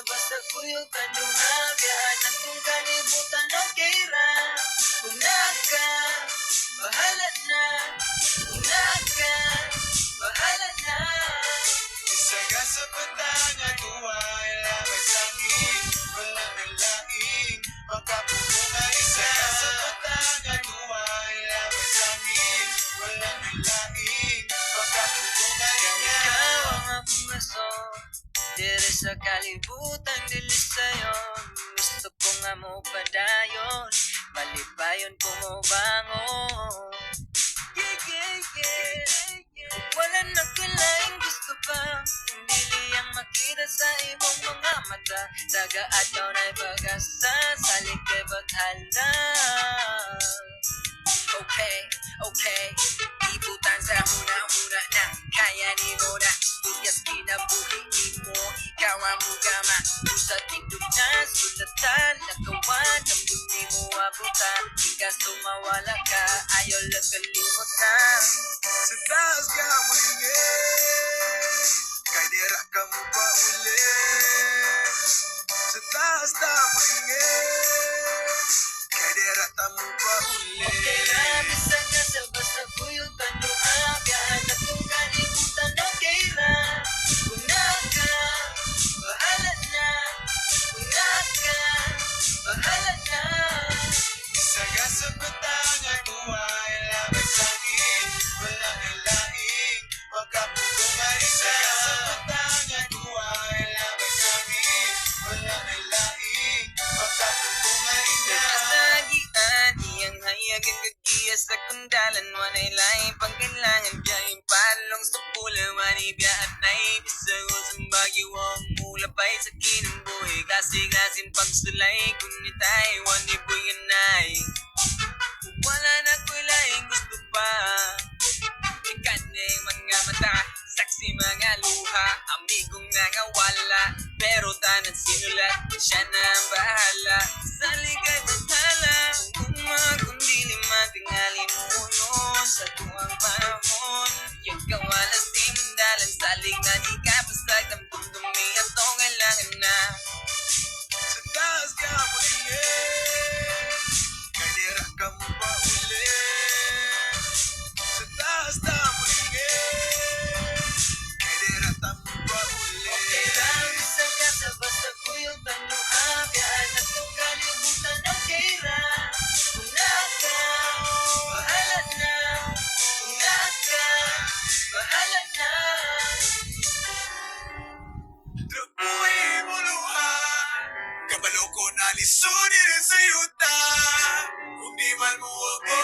basta kuyog kanuha biyaan at kung kalibutan okay ra. Kung naka, bahala na. Kung naka, bahala na. Isaga sa patanga tuway lamay sa akin. Wala nang laing makapupungan. Isaga sa patanga tuway lamay sa akin. Wala nang laing makapupungan. Ikaw ang akong rason. Diri sa kalibutan, dili sayon. Gusto ko nga mo padayon. Malipayon ko mo bangon. Yeah. Wala na kalaing gusto pa. Hindi liyang makita sa imong mga mata. Taga-adlaw na'y pag-asa. Salig kay baghala. Okay. Ibutan sa huna-huna na. Kaya ni mo na. Tuyas kinabuhi ni mo. Ikaw ang mugama. Sa tindog na sulatan. Nagawan ang bunyi mo abutan. Di ka sumawala ka. Ayaw lang kalimot na. Sa taas ka mulingin. Kay dira ka mo pa uli. Sa taas ta mulingin. Kay dira ta mo pa uli. Okay ra, bisag ka sa basta kuyog kanuha. Biyaan at kung kalibutan okay ra. Kung naka, bahala na. Kung naka, bahala na. Isaga sa patanga tuway lamay sa akin. Wala nang laing makapupungan. Isaga sa patanga tuway lamay sa akin. Wala nang laing makapupungan. Kasagian, iyang hayagan kagiya sa kundalan. Wanay laing pagkailangan biyang palong sa pula. Wanay biyaan na ibisag o sumbagiwang mulapay sa kinambuhi. Kasi-kasin pagsulay kunitay, wanay buyanay. Wala na ko'y laing gusto pa. Ikaning mga mata, saksi mga luha. Amigong nangawala, pero tanan sinulat. Siya na ang bahala, sa ligay baghala. Kung mga kundi lima, tingali mo yun. Sa tuwang panahon, yung kawalas di mandalan. Salig na di ka pasag, damdumdumi at o kailangan na. Sa taas ka mulingin. Kay dira ka mo pa uli. Sa taas ta mulingin. Kay dira ta mo pa uli. Okay lang, isang ka sa basta kuyog kanuha. Biyaan at kung kalibutan okay ra. Kung naka, bahala na. Kung naka, bahala na. Trabuhi mo luha. Kabalo ko na lisunin sa yuta. Kung di man mo ako